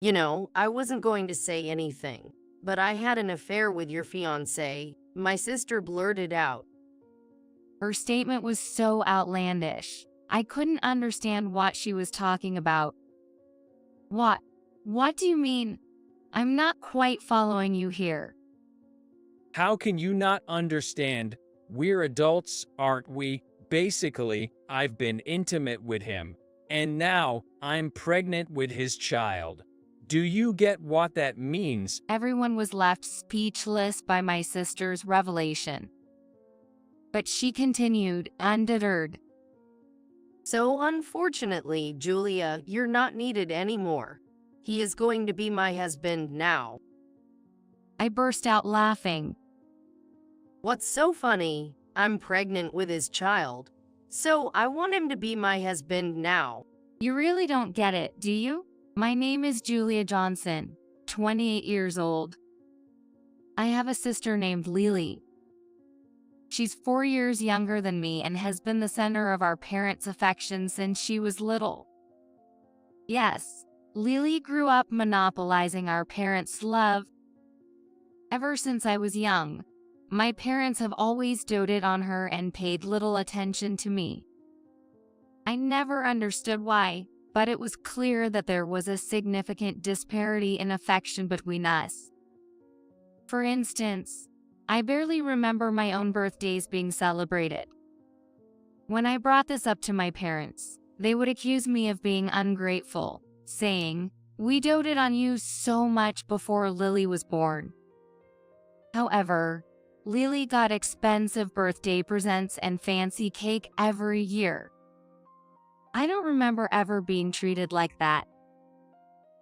I wasn't going to say anything, but I had an affair with your fiance, my sister blurted out. Her statement was so outlandish. I couldn't understand what she was talking about. What? What do you mean? I'm not quite following you here. How can you not understand? We're adults, aren't we? Basically, I've been intimate with him, and now I'm pregnant with his child. Do you get what that means? Everyone was left speechless by my sister's revelation. But she continued, undeterred. So unfortunately, Julia, you're not needed anymore. He is going to be my husband now. I burst out laughing. What's so funny? I'm pregnant with his child. So I want him to be my husband now. You really don't get it, do you? My name is Julia Johnson, 28 years old. I have a sister named Lily. She's 4 years younger than me and has been the center of our parents' affection since she was little. Yes, Lily grew up monopolizing our parents' love. Ever since I was young, my parents have always doted on her and paid little attention to me. I never understood why, but it was clear that there was a significant disparity in affection between us. For instance, I barely remember my own birthdays being celebrated. When I brought this up to my parents, they would accuse me of being ungrateful, saying, "We doted on you so much before Lily was born." However, Lily got expensive birthday presents and fancy cake every year. I don't remember ever being treated like that.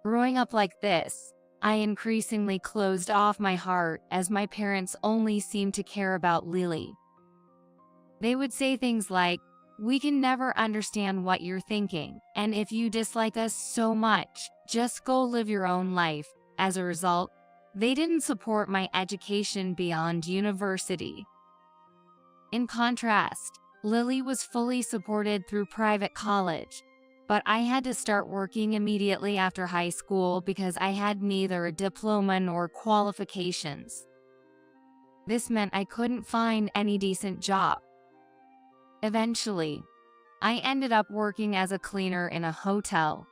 Growing up like this, I increasingly closed off my heart as my parents only seemed to care about Lily. They would say things like, "We can never understand what you're thinking, and if you dislike us so much, just go live your own life." As a result, they didn't support my education beyond university. In contrast, Lily was fully supported through private college, but I had to start working immediately after high school because I had neither a diploma nor qualifications. This meant I couldn't find any decent job. Eventually, I ended up working as a cleaner in a hotel.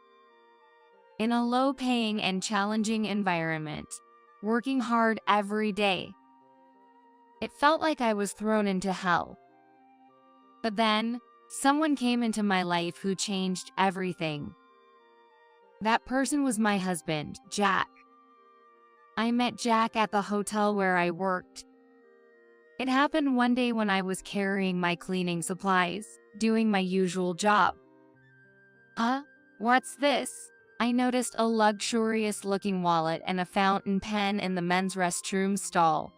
In a low-paying and challenging environment, working hard every day. It felt like I was thrown into hell. But then, someone came into my life who changed everything. That person was my husband, Jack. I met Jack at the hotel where I worked. It happened one day when I was carrying my cleaning supplies, doing my usual job. What's this? I noticed a luxurious-looking wallet and a fountain pen in the men's restroom stall.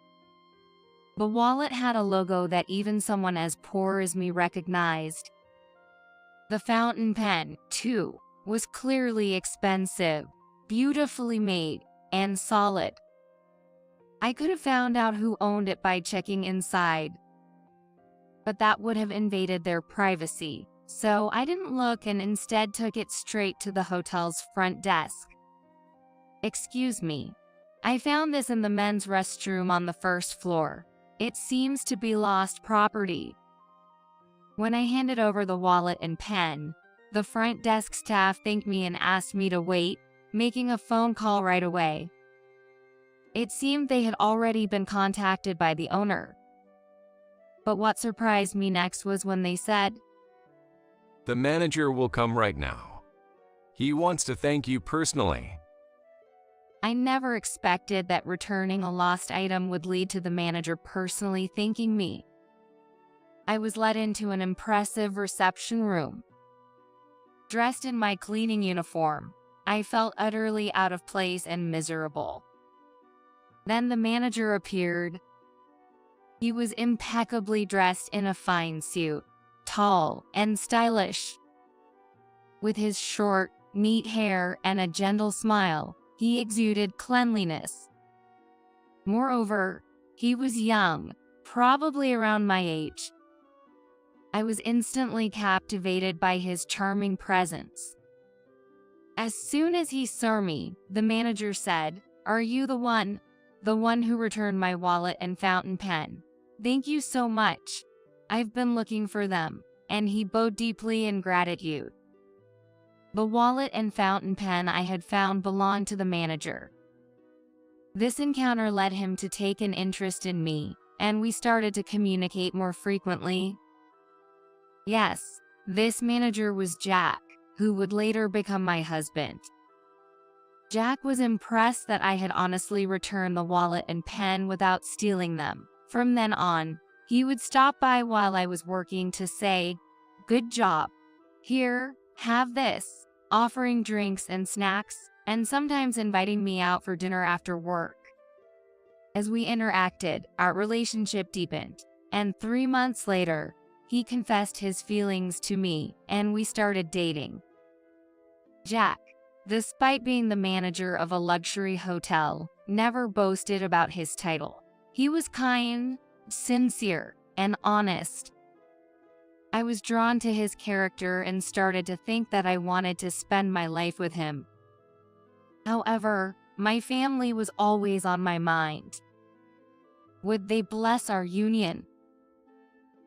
The wallet had a logo that even someone as poor as me recognized. The fountain pen, too, was clearly expensive, beautifully made, and solid. I could have found out who owned it by checking inside, but that would have invaded their privacy, so I didn't look and instead took it straight to the hotel's front desk. "Excuse me, I found this in the men's restroom on the first floor. It seems to be lost property." When I handed over the wallet and pen, the front desk staff thanked me and asked me to wait, making a phone call right away. It seemed they had already been contacted by the owner. But what surprised me next was when they said, "The manager will come right now. He wants to thank you personally." I never expected that returning a lost item would lead to the manager personally thanking me. I was led into an impressive reception room. Dressed in my cleaning uniform, I felt utterly out of place and miserable. Then the manager appeared. He was impeccably dressed in a fine suit, tall and stylish. With his short, neat hair and a gentle smile, he exuded cleanliness. Moreover, he was young, probably around my age. I was instantly captivated by his charming presence. As soon as he saw me, the manager said, "Are you the one? The one who returned my wallet and fountain pen? Thank you so much. I've been looking for them." And he bowed deeply in gratitude. The wallet and fountain pen I had found belonged to the manager. This encounter led him to take an interest in me, and we started to communicate more frequently. Yes, this manager was Jack, who would later become my husband. Jack was impressed that I had honestly returned the wallet and pen without stealing them. From then on, he would stop by while I was working to say, "Good job. Here, have this," offering drinks and snacks, and sometimes inviting me out for dinner after work. As we interacted, our relationship deepened, and 3 months later, he confessed his feelings to me, and we started dating. Jack, despite being the manager of a luxury hotel, never boasted about his title. He was kind, sincere, and honest. I was drawn to his character and started to think that I wanted to spend my life with him. However, my family was always on my mind. Would they bless our union?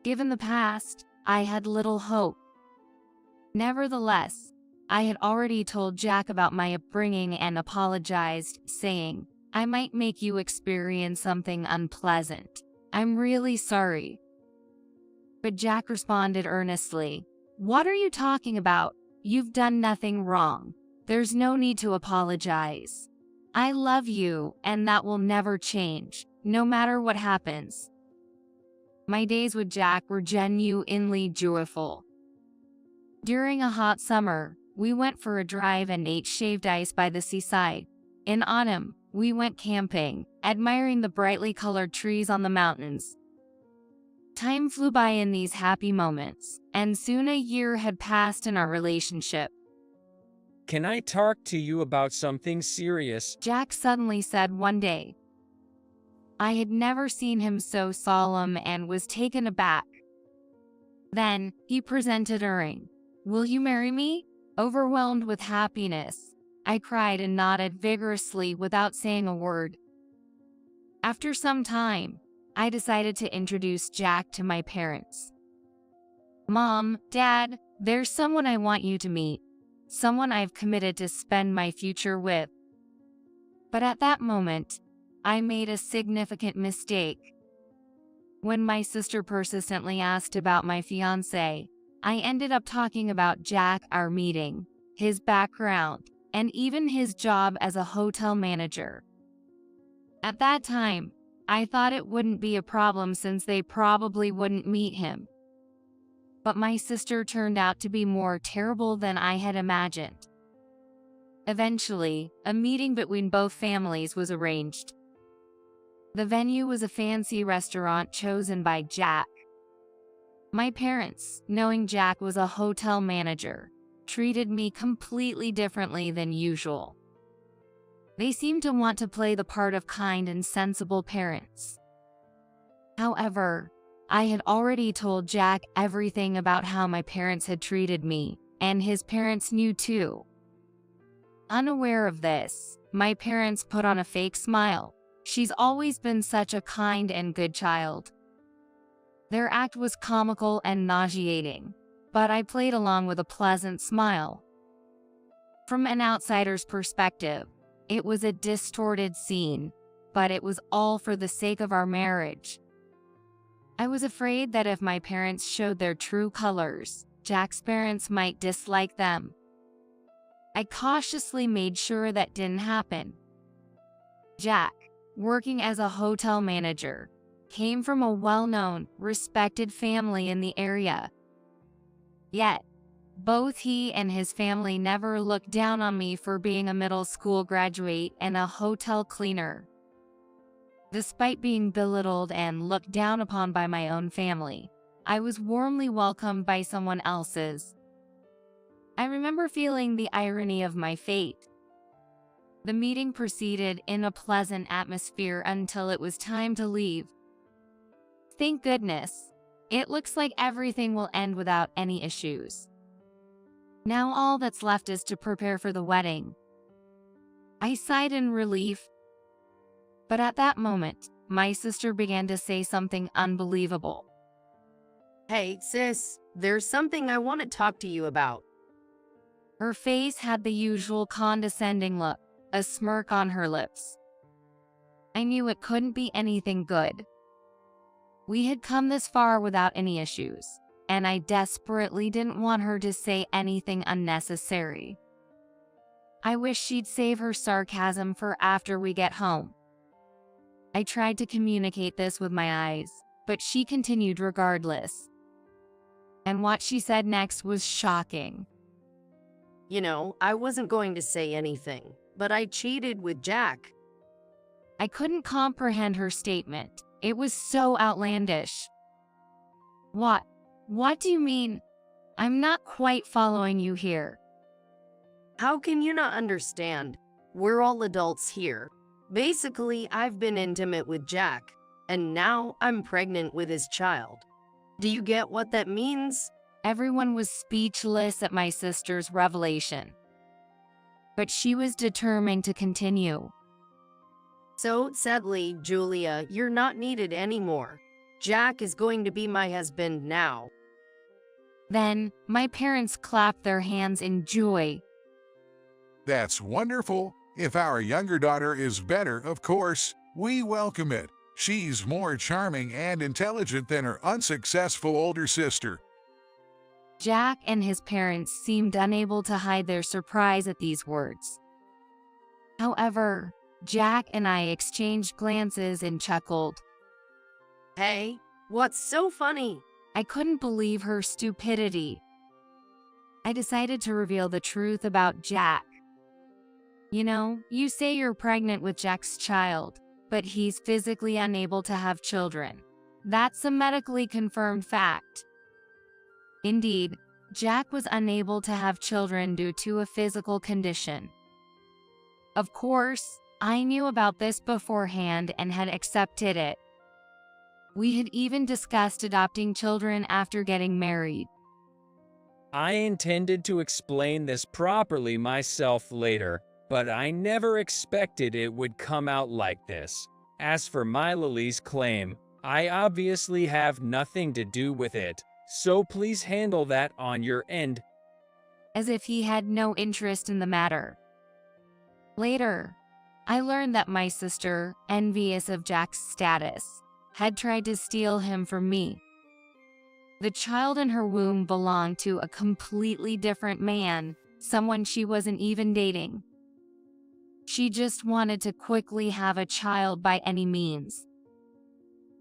Given the past, I had little hope. Nevertheless, I had already told Jack about my upbringing and apologized, saying, "I might make you experience something unpleasant. I'm really sorry." But Jack responded earnestly, "What are you talking about? You've done nothing wrong. There's no need to apologize. I love you, and that will never change, no matter what happens." My days with Jack were genuinely joyful. During a hot summer, we went for a drive and ate shaved ice by the seaside. In autumn, we went camping, admiring the brightly colored trees on the mountains. Time flew by in these happy moments, and soon a year had passed in our relationship. Can I talk to you about something serious? Jack suddenly said one day. I had never seen him so solemn and was taken aback. Then, he presented a ring. "Will you marry me?" Overwhelmed with happiness, I cried and nodded vigorously without saying a word. After some time, I decided to introduce Jack to my parents. "Mom, Dad, there's someone I want you to meet. Someone I've committed to spend my future with." But at that moment, I made a significant mistake. When my sister persistently asked about my fiance, I ended up talking about Jack, our meeting, his background, and even his job as a hotel manager. At that time, I thought it wouldn't be a problem since they probably wouldn't meet him. But my sister turned out to be more terrible than I had imagined. Eventually, a meeting between both families was arranged. The venue was a fancy restaurant chosen by Jack. My parents, knowing Jack was a hotel manager, treated me completely differently than usual. They seemed to want to play the part of kind and sensible parents. However, I had already told Jack everything about how my parents had treated me, and his parents knew too. Unaware of this, my parents put on a fake smile. "She's always been such a kind and good child." Their act was comical and nauseating, but I played along with a pleasant smile. From an outsider's perspective, it was a distorted scene, but it was all for the sake of our marriage. I was afraid that if my parents showed their true colors, Jack's parents might dislike them. I cautiously made sure that didn't happen. Jack, working as a hotel manager, came from a well-known, respected family in the area. Yet, both he and his family never looked down on me for being a middle school graduate and a hotel cleaner. Despite being belittled and looked down upon by my own family, I was warmly welcomed by someone else's. I remember feeling the irony of my fate. The meeting proceeded in a pleasant atmosphere until it was time to leave. Thank goodness. It looks like everything will end without any issues. Now all that's left is to prepare for the wedding. I sighed in relief. But at that moment, my sister began to say something unbelievable. Hey, sis, there's something I want to talk to you about. Her face had the usual condescending look, a smirk on her lips. I knew it couldn't be anything good. We had come this far without any issues, and I desperately didn't want her to say anything unnecessary. I wish she'd save her sarcasm for after we get home. I tried to communicate this with my eyes, but she continued regardless. And what she said next was shocking. You know, I wasn't going to say anything, but I cheated with Jack. I couldn't comprehend her statement. It was so outlandish. What? What do you mean? I'm not quite following you here. How can you not understand? We're all adults here. Basically, I've been intimate with Jack, and now I'm pregnant with his child. Do you get what that means? Everyone was speechless at my sister's revelation. But she was determined to continue. So, sadly, Julia, you're not needed anymore. Jack is going to be my husband now. Then, my parents clapped their hands in joy. That's wonderful. If our younger daughter is better, of course, we welcome it. She's more charming and intelligent than her unsuccessful older sister. Jack and his parents seemed unable to hide their surprise at these words. However, Jack and I exchanged glances and chuckled. Hey, what's so funny? I couldn't believe her stupidity. I decided to reveal the truth about Jack. You know, you say you're pregnant with Jack's child, but he's physically unable to have children. That's a medically confirmed fact. Indeed, Jack was unable to have children due to a physical condition. Of course, I knew about this beforehand and had accepted it. We had even discussed adopting children after getting married. I intended to explain this properly myself later, but I never expected it would come out like this. As for my Lily's claim, I obviously have nothing to do with it, so please handle that on your end. As if he had no interest in the matter. Later, I learned that my sister, envious of Jack's status, had tried to steal him from me. The child in her womb belonged to a completely different man, someone she wasn't even dating. She just wanted to quickly have a child by any means.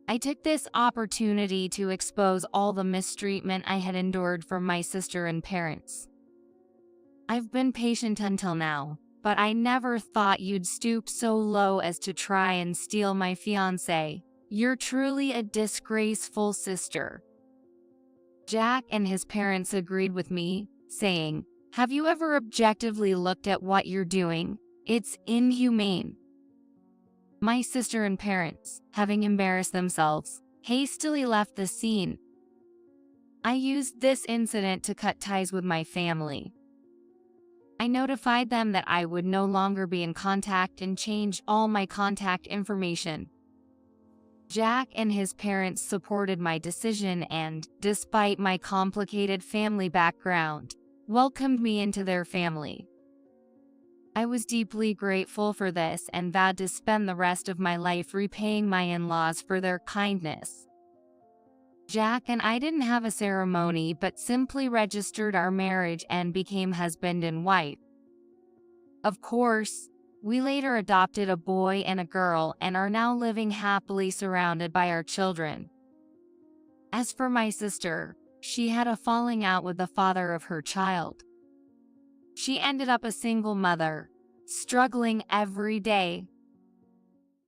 I took this opportunity to expose all the mistreatment I had endured from my sister and parents. I've been patient until now, but I never thought you'd stoop so low as to try and steal my fiance. You're truly a disgraceful sister. Jack and his parents agreed with me, saying, "Have you ever objectively looked at what you're doing? It's inhumane." My sister and parents, having embarrassed themselves, hastily left the scene. I used this incident to cut ties with my family. I notified them that I would no longer be in contact and changed all my contact information. Jack and his parents supported my decision and, despite my complicated family background, welcomed me into their family. I was deeply grateful for this and vowed to spend the rest of my life repaying my in-laws for their kindness. Jack and I didn't have a ceremony but simply registered our marriage and became husband and wife. Of course, we later adopted a boy and a girl and are now living happily surrounded by our children. As for my sister, she had a falling out with the father of her child. She ended up a single mother, struggling every day